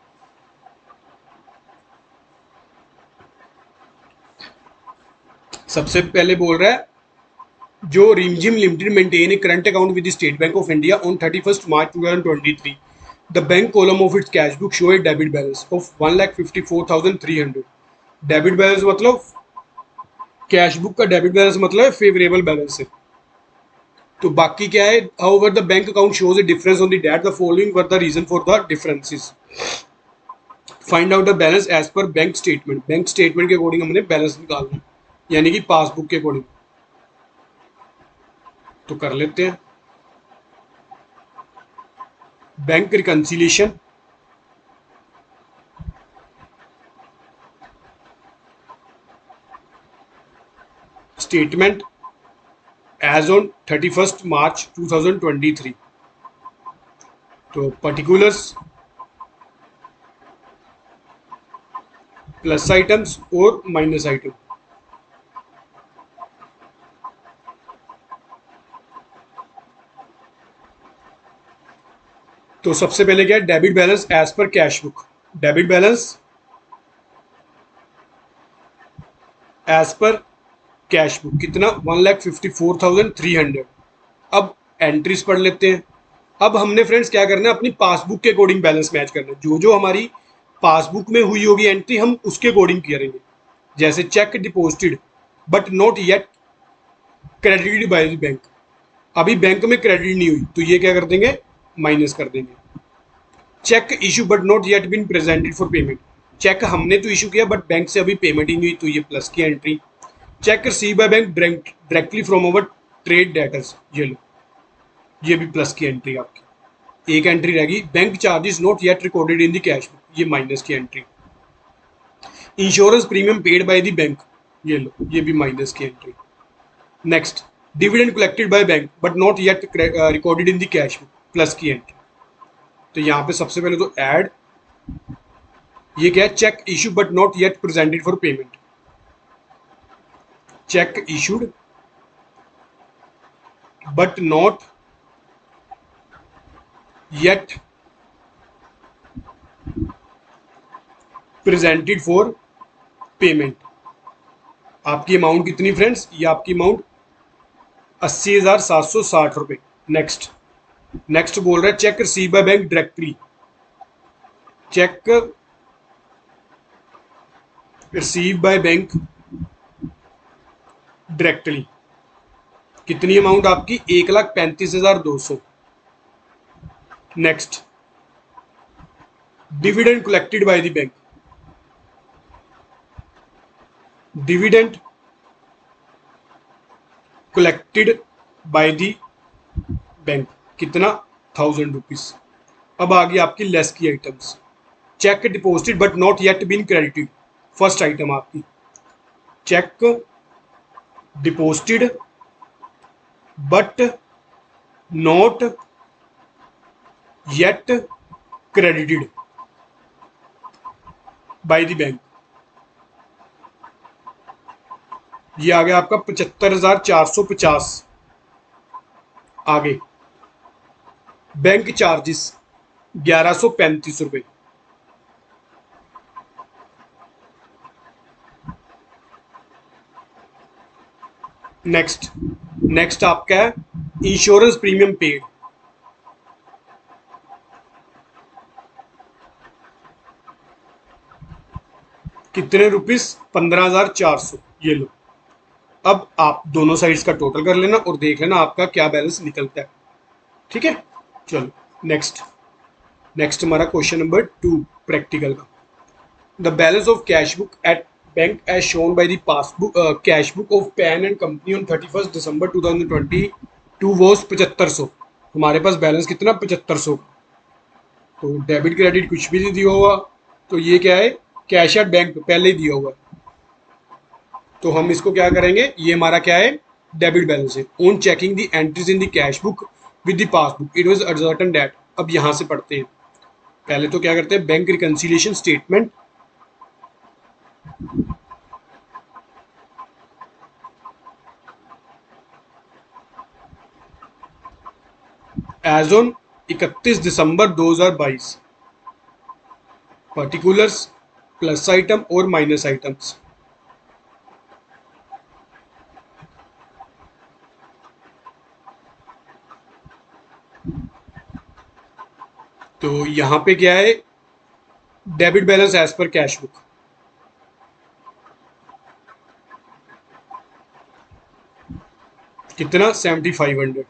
सबसे पहले बोल रहा है जो Rimjhim Limited maintain a current account with State Bank of India on 31 March 2023, the bank column of its cash book show a debit balance of 1,54,300। Debit balance मतलब कैश बुक का डेबिट बैलेंस मतलब फेवरेबल बैलेंस है। तो बाकी क्या है, however the bank account shows a difference on the date, the following were the reason for the differences. Find out the balance as per bank statement. Bank statement के according हमने balance निकालना, यानी कि पासबुक के according. तो कर लेते हैं bank reconciliation. Statement as on 31 March 2023। तो पर्टिकुलर्स प्लस आइटम्स और माइनस आइटम। तो सबसे पहले क्या है, डेबिट बैलेंस एज पर cash book. Debit balance as पर कैश बुक कितना, 1,54,300। अब एंट्रीज पढ़ लेते हैं। अब हमने फ्रेंड्स क्या करना है, अपनी पासबुक के अकॉर्डिंग बैलेंस मैच करना है। जो जो हमारी पासबुक में हुई होगी एंट्री हम उसके अकॉर्डिंग करेंगे। जैसे check deposited but not yet credited by the bank, अभी बैंक में क्रेडिट नहीं हुई तो ये क्या कर देंगे, माइनस कर देंगे। Cheque issue but not yet been presented for payment, cheque हमने तो इशू किया बट बैंक से अभी पेमेंट ही नहीं हुई, तो ये प्लस की entry. Check receive by bank directly from our trade debtors, ये लो, ये भी प्लस की एंट्री आपकी। एक एंट्री रहेगी, bank charges not yet recorded in the cash book, ये माइनस की entry. Insurance premium paid by the bank, ये लो, ये भी माइनस की entry. Next, dividend collected by bank but not yet recorded in the cash book, plus की entry. तो यहाँ पे सबसे पहले तो ऐड, ये क्या है, cheque issue but not yet presented for payment, cheque issued but not yet presented for payment. आपकी अमाउंट कितनी फ्रेंड्स, ये आपकी अमाउंट 80,760 रुपये। नेक्स्ट, नेक्स्ट बोल रहा है cheque receive by bank directly, cheque receive by bank directly, कितनी amount आपकी, 1,35,200। Next, dividend collected by the bank, dividend collected by the bank, कितना, 1,000 रुपीज। अब आ गई आपकी लेस की items, cheque deposited but not yet been credited, first item आपकी cheque deposited but not yet credited by the bank, ये आ गया आपका 75,450। आगे बैंक चार्जेस 1,135 रुपये। नेक्स्ट, नेक्स्ट आपका है इंश्योरेंस प्रीमियम पेड, कितने रुपीस, 15,400, ये लो। अब आप दोनों साइड्स का टोटल कर लेना और देख लेना आपका क्या बैलेंस निकलता है, ठीक है। चलो नेक्स्ट, नेक्स्ट हमारा क्वेश्चन नंबर 2 प्रैक्टिकल का। The balance of cash book at bank as shown by the passbook cash book of Pan and company on 31 December 2022 was 7500। हमारे पास बैलेंस कितना, 7500। तो डेबिट क्रेडिट कुछ भी नहीं दिया हुआ, तो ये क्या है, कैश एट बैंक पहले ही दिया हुआ है, तो हम इसको क्या करेंगे, ये हमारा क्या है, डेबिट बैलेंस है। On checking the entries in the cash book with the passbook it was ascertain that, अब यहां से पढ़ते हैं। पहले तो क्या करते हैं, bank reconciliation statement, as on 31 December 2022, particulars, plus item और माइनस आइटम्स। तो यहां पे क्या है, डेबिट बैलेंस एज पर कैश बुक, कितना, 7,500।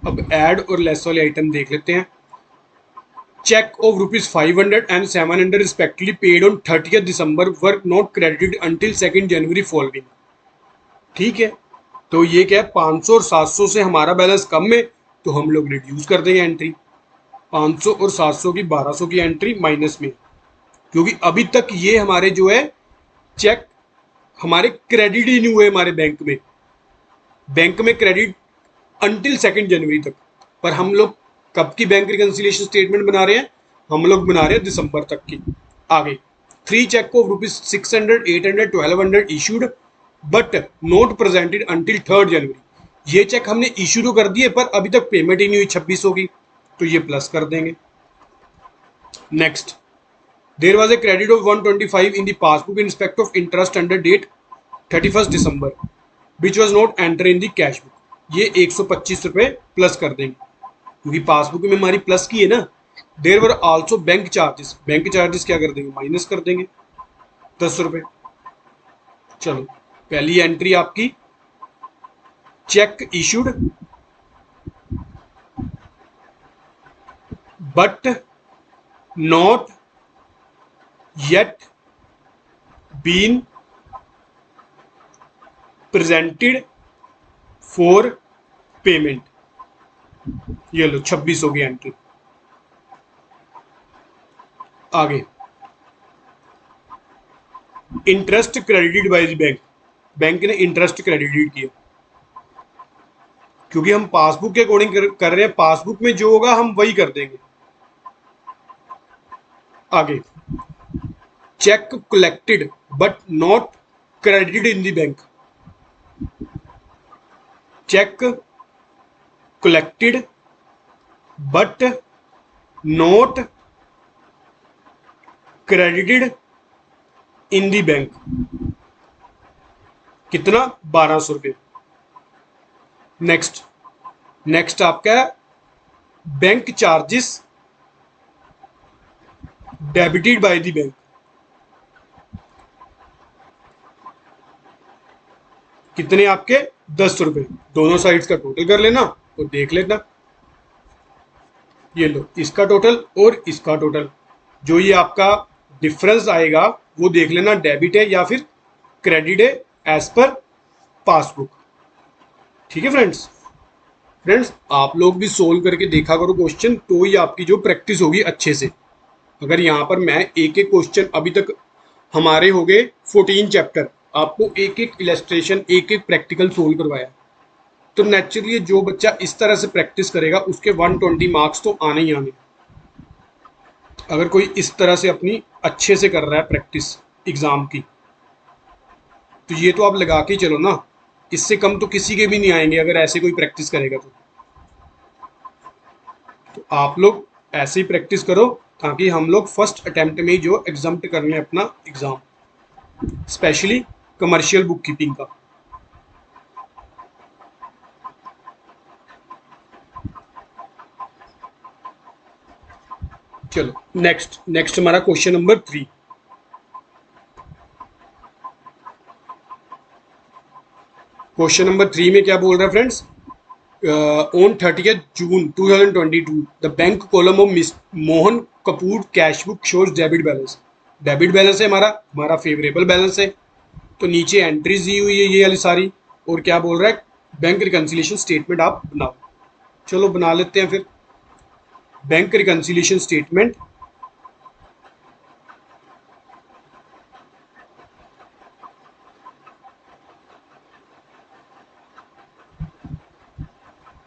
अब ऐड और लेस वाले आइटम देख लेते हैं। Cheque of ₹500 and 700 respectively paid on 30 December were not credited until 2 January following, ठीक है। तो ये क्या है, 500 और 700 से हमारा बैलेंस कम है, तो हम लोग रिड्यूस कर देंगे एंट्री, 500 और 700 की 1200 की एंट्री माइनस में, क्योंकि अभी तक ये हमारे जो है चेक हमारे क्रेडिट ही नहीं हुए हमारे बैंक में क्रेडिट अंटिल 2 जनवरी तक। पर हम लोग कब की बैंक रिकंसिलिएशन स्टेटमेंट बना रहे हैं, हम लोग बना रहे हैं दिसंबर तक की। आगे 3 cheque of ₹600, 800, 1200 issued but not presented until 3 January, ये चेक हमने इशू तो कर दिए पर अभी तक पेमेंट ही नहीं हुई 2600 की, तो ये प्लस कर देंगे। Next, there was a credit of 125 in the passbook in respect of interest under date 31 December which was not enter in the cash book, ये 125 रुपये प्लस कर देंगे, क्योंकि पासबुक में हमारी प्लस की है ना। There were also bank charges, bank charges क्या कर देंगे, माइनस कर देंगे 10 रुपये। चलो पहली एंट्री आपकी, cheque issued but not yet been presented for payment. ये लो 26 हो गई एंट्री। आगे interest credited by the bank, bank ने इंटरेस्ट क्रेडिटेड किया, क्योंकि हम पासबुक के अकॉर्डिंग कर रहे हैं, पासबुक में जो होगा हम वही कर देंगे। आगे cheque collected but not credited in the bank, cheque collected but not credited in the bank, कितना 1200 रुपये। नेक्स्ट नेक्स्ट आपका है bank charges debited by the bank, कितने आपके 10 रुपये। दोनों साइड्स का टोटल कर लेना और देख लेना। ये लो इसका टोटल और इसका टोटल, जो ये आपका डिफरेंस आएगा वो देख लेना डेबिट है या फिर क्रेडिट है एज पर पासबुक। ठीक है फ्रेंड्स, आप लोग भी सोल्व करके देखा करो क्वेश्चन, तो ही आपकी जो प्रैक्टिस होगी अच्छे से। अगर यहाँ पर मैं एक एक क्वेश्चन, अभी तक हमारे हो गए 14 चैप्टर, आपको एक एक इलस्ट्रेशन एक एक प्रैक्टिकल सोल्व करवाया, तो नेचुरली जो बच्चा इस तरह से प्रैक्टिस करेगा उसके 120 मार्क्स तो आने ही आने। अगर कोई इस तरह से अपनी अच्छे से कर रहा है प्रैक्टिस एग्जाम की, तो ये तो आप लगा के चलो ना, इससे कम तो किसी के भी नहीं आएंगे अगर ऐसे कोई प्रैक्टिस करेगा तो आप लोग ऐसे ही प्रैक्टिस करो, ताकि हम लोग फर्स्ट अटेम्प्ट में ही जो एग्जाम्प्ट कर लें अपना exam, specially commercial book keeping का। चलो नेक्स्ट हमारा क्वेश्चन नंबर 3। क्वेश्चन नंबर 3 में क्या बोल रहा है friends, on 30th June 2022 the bank column of Mohan Kapoor cash book shows debit balance. Debit balance है हमारा फेवरेबल बैलेंस है, तो नीचे एंट्रीज दी हुई है ये वाली सारी, और क्या बोल रहा है बैंक रिकंसिलिएशन स्टेटमेंट आप बनाओ। चलो बना लेते हैं फिर। Bank reconciliation statement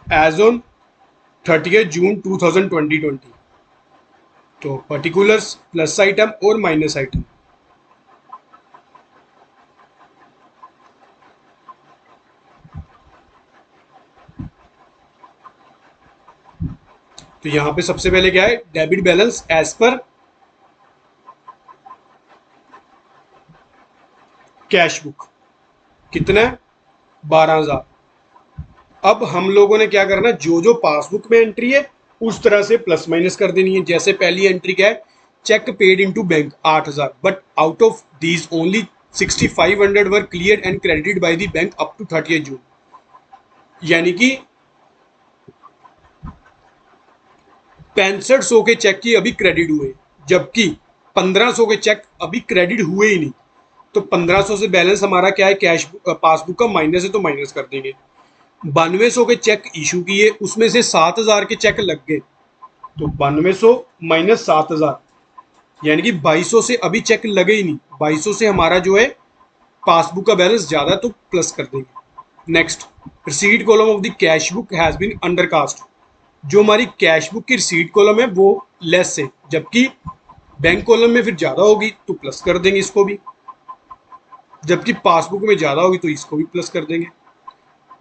as on 30th June 2020, तो पर्टिकुलर्स प्लस आइटम और माइनस आइटम। तो यहां पे सबसे पहले क्या है, डेबिट बैलेंस एज पर कैश बुक, कितना है 12,000। अब हम लोगों ने क्या करना है, जो जो पासबुक में एंट्री है उस तरह से प्लस माइनस कर देनी है। जैसे पहली एंट्री क्या है, cheque paid into bank 8,000, but out of these only 6,500 were clear and credited by the bank up to 30th June, यानी कि 6500 के चेक ही अभी क्रेडिट हुए, जबकि 1500 के चेक अभी क्रेडिट हुए ही नहीं। तो 1500 से बैलेंस हमारा क्या है, कैश पासबुक का माइनस है, तो माइनस कर देंगे। 9200 के चेक इशू किए, उसमें से 7000 के चेक लग गए, तो 9200 माइनस 7000, यानी कि 2200 से अभी चेक लगे ही नहीं। 2200 से हमारा जो है पासबुक का बैलेंस ज्यादा, तो प्लस कर देंगे। Next, receipt column of the cash book has been undercast, जो हमारी कैश बुक की रिसीट कॉलम है वो लेस है, जबकि बैंक कॉलम में फिर ज्यादा होगी तो प्लस कर देंगे इसको भी, जबकि पासबुक में ज्यादा होगी तो इसको भी प्लस कर देंगे।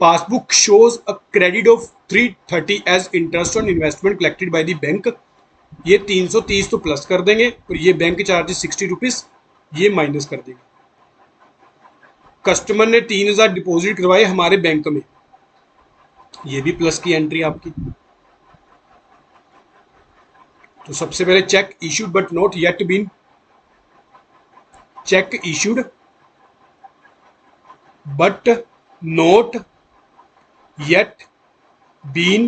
Passbook shows a credit of 330 as interest on investment collected by the bank, ये 330 तो प्लस कर देंगे, और ये बैंक चार्जेस 60 रुपीज ये माइनस कर देंगे। कस्टमर ने 3000 डिपॉजिट करवाए हमारे बैंक में, ये भी प्लस की एंट्री आपकी। तो सबसे पहले cheque issued but not yet been, cheque issued but not yet been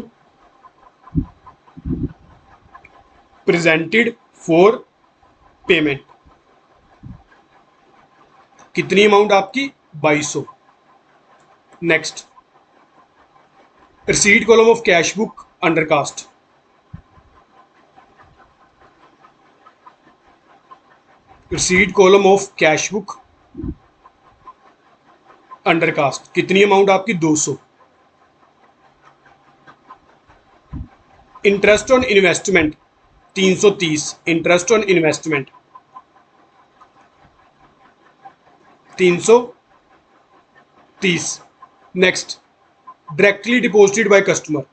presented for payment. कितनी अमाउंट आपकी? 2200। Next, receipt column of cash book under cast. Receipt column of cash book under cast, कितनी amount आपकी? 200। Interest on investment 330। Interest on investment 330। Next, directly deposited by customer.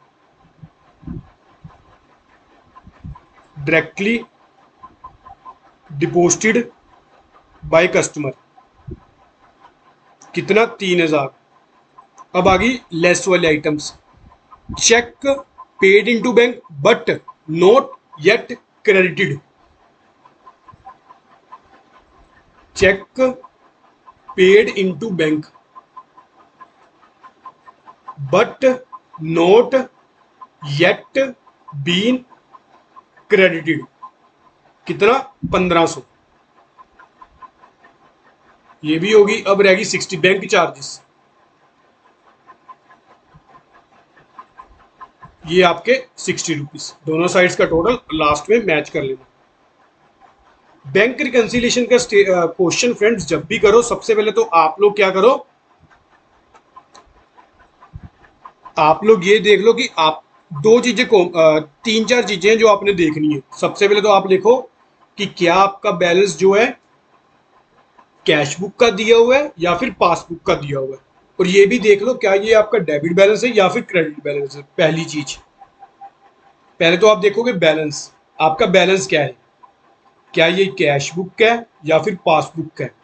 Directly deposited by customer, कितना? 3000। अब आ गई less वाले items. Cheque paid into bank but not yet credited. Cheque paid into bank but not yet been credited, कितना? 1500। ये भी होगी। अब रहेगी 60 बैंक चार्जेस। ये आपके 60 रुपीज, दोनों साइड्स का टोटल लास्ट में मैच कर लेना। बैंक रिकंसिलिएशन का क्वेश्चन फ्रेंड्स जब भी करो, सबसे पहले तो आप लोग क्या करो, आप लोग ये देख लो कि आप दो चीजें को तीन चार चीजें जो आपने देखनी है। सबसे पहले तो आप लिखो कि क्या आपका बैलेंस जो है कैश बुक का दिया हुआ है या फिर पासबुक का दिया हुआ है। और ये भी देख लो क्या ये आपका डेबिट बैलेंस है या फिर क्रेडिट बैलेंस है। पहली चीज, पहले तो आप देखोगे बैलेंस, आपका बैलेंस क्या है, क्या ये कैश बुक का है या फिर पासबुक का है,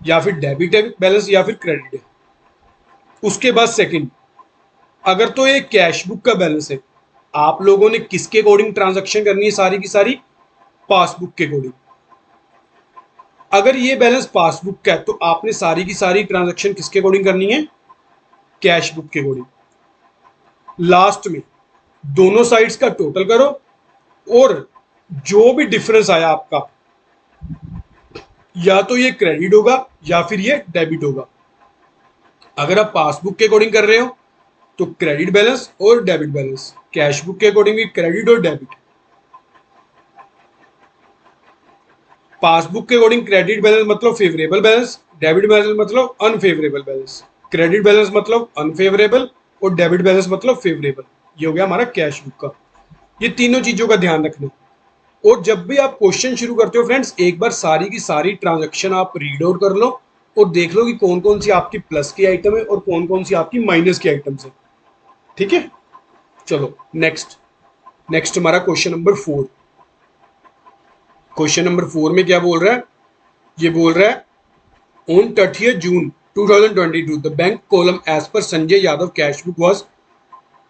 या फिर डेबिट है बैलेंस या फिर क्रेडिट है। उसके बाद सेकंड, अगर तो ये कैश बुक का बैलेंस है, आप लोगों ने किसके अकॉर्डिंग ट्रांजैक्शन करनी है? सारी की सारी पासबुक के अकॉर्डिंग। अगर ये बैलेंस पासबुक का है तो आपने सारी की सारी ट्रांजैक्शन किसके अकॉर्डिंग करनी है? कैश बुक के अकॉर्डिंग। लास्ट में दोनों साइड्स का टोटल करो और जो भी डिफरेंस आया आपका, या तो ये क्रेडिट होगा या फिर ये डेबिट होगा। अगर आप पासबुक के अकॉर्डिंग कर रहे हो तो क्रेडिट बैलेंस और डेबिट बैलेंस, कैश बुक के अकॉर्डिंग भी क्रेडिट और डेबिट। पासबुक के अकॉर्डिंग क्रेडिट बैलेंस मतलब फेवरेबल बैलेंस, डेबिट बैलेंस मतलब अनफेवरेबल बैलेंस। क्रेडिट बैलेंस मतलब अनफेवरेबल और डेबिट बैलेंस मतलब फेवरेबल। ये हो गया हमारा कैश बुक का। ये तीनों चीजों का ध्यान रखना। और जब भी आप क्वेश्चन शुरू करते हो फ्रेंड्स, एक बार सारी की सारी ट्रांजैक्शन आप रीड आउट कर लो और देख लो कि कौन कौन सी आपकी प्लस की आइटम है और कौन कौन सी आपकी माइनस की आइटम्स है। ठीक है, चलो नेक्स्ट। नेक्स्ट हमारा क्वेश्चन नंबर 4। क्वेश्चन नंबर 4 में क्या बोल रहा है? ये बोल रहा है on 30 June 2022 the bank column as per Sanjay Yadav cash book was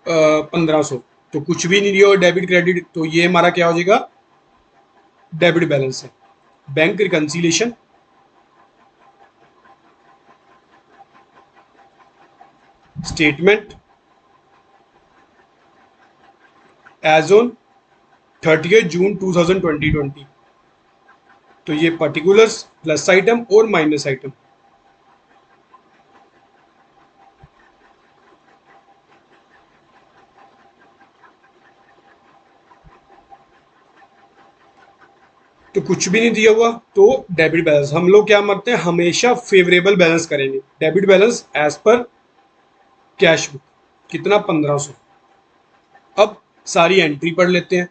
1500। तो कुछ भी नहीं दिया और डेबिट क्रेडिट, तो ये हमारा क्या हो जाएगा? डेबिट बैलेंस है। Bank reconciliation, statement as on 30 June 2020। तो ये पर्टिकुलर्स, प्लस आइटम और माइनस आइटम। तो कुछ भी नहीं दिया हुआ तो डेबिट बैलेंस। हम लोग क्या मानते हैं? हमेशा फेवरेबल बैलेंस करेंगे। डेबिट बैलेंस एज पर कैश बुक, कितना? 1500। अब सारी एंट्री पढ़ लेते हैं।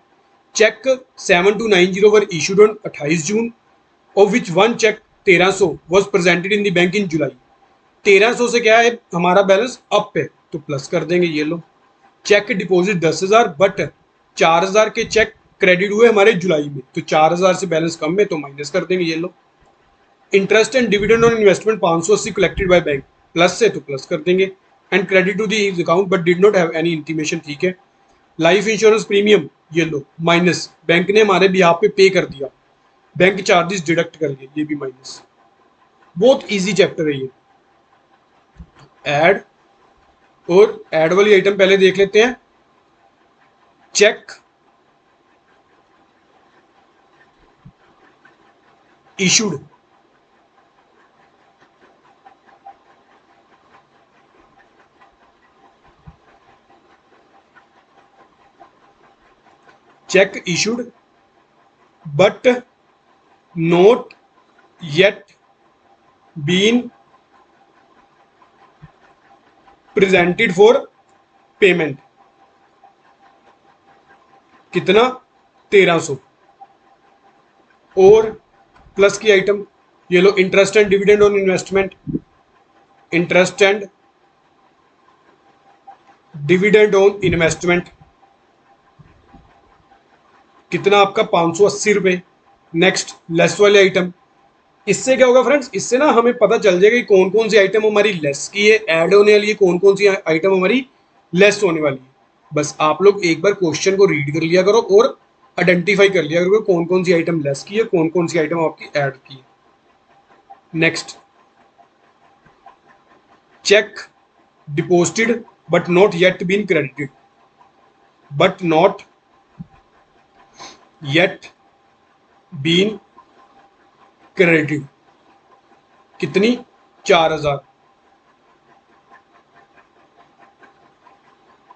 Cheque 7290 were issued on 28 June of which one cheque 1300 was presented in the bank in July. 1300 से क्या है हमारा बैलेंस? अप है तो प्लस कर देंगे। ये लो, चेक डिपॉजिट 10,000 बट 4,000 के चेक क्रेडिट हुए हमारे जुलाई में, तो 4,000 से बैलेंस कम है तो माइनस कर देंगे। ये लो, interest and dividend on investment 580 collected by bank, plus से तो प्लस कर देंगे। And credit to the account but did not have any intimation, ठीक है। लाइफ इंश्योरेंस प्रीमियम, ये लो माइनस, बैंक ने हमारे बिहाफ पे पे कर दिया, बैंक चार्जेस डिडक्ट कर लिए, ये भी माइनस। बहुत इजी चैप्टर है ये। ऐड, और ऐड वाली आइटम पहले देख लेते हैं। Cheque issued, cheque issued but not yet been presented for payment, कितना 1300। और प्लस की आइटम ये लो, interest and dividend on investment, interest and dividend on investment, कितना आपका 580 रुपये। नेक्स्ट लेस वाले आइटम, इससे क्या होगा फ्रेंड्स, इससे ना हमें पता चल जाएगा कि कौन कौन सी आइटम हमारी लेस की है, ऐड होने वाली है, कौन कौन सी आइटम हमारी लेस होने वाली है। बस आप लोग एक बार क्वेश्चन को रीड कर लिया करो और आइडेंटिफाई कर लिया करो कौन कौन सी आइटम लेस की है, कौन कौन सी आइटम आपकी ऐड की है। Next, cheque deposited but not yet been credited, but not yet been credited, कितनी 4000।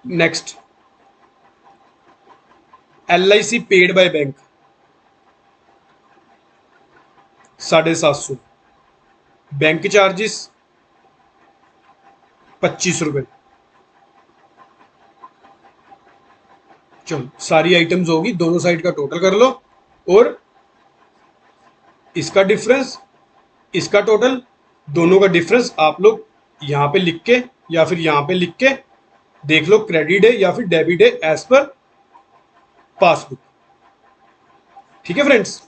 Next, LIC paid by bank 750, bank charges 25 रुपये। चलो सारी आइटम्स होगी, दोनों साइड का टोटल कर लो और इसका डिफरेंस, इसका टोटल, दोनों का डिफरेंस आप लोग यहां पे लिख के या फिर यहां पे लिख के देख लो क्रेडिट है या फिर डेबिट है एज पर पासबुक। ठीक है फ्रेंड्स,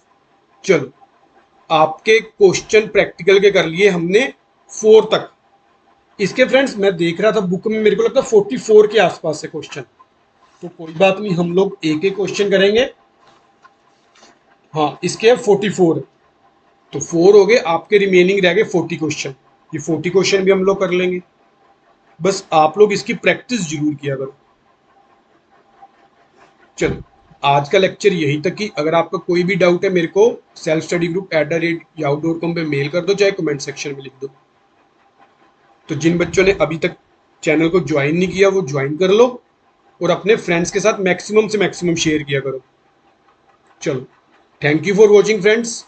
चलो आपके क्वेश्चन प्रैक्टिकल के कर लिए हमने 4 तक। इसके फ्रेंड्स मैं देख रहा था बुक में, मेरे को लगता है 44 के आसपास से क्वेश्चन, तो कोई बात नहीं, हम लोग एक एक क्वेश्चन करेंगे। हाँ इसके 44, तो 4 हो गए, आपके रिमेनिंग रह गए 40 क्वेश्चन। ये 40 क्वेश्चन भी हम लोग कर लेंगे, बस आप लोग इसकी प्रैक्टिस जरूर किया करो। चलो आज का लेक्चर यहीं तक ही। अगर आपका कोई भी डाउट है मेरे को selfstudy@yahoo.com पे मेल कर दो, चाहे कमेंट सेक्शन में लिख दो। तो जिन बच्चों ने अभी तक चैनल को ज्वाइन नहीं किया वो ज्वाइन कर लो और अपने फ्रेंड्स के साथ मैक्सिमम से मैक्सिमम शेयर किया करो। चलो, thank you for watching friends.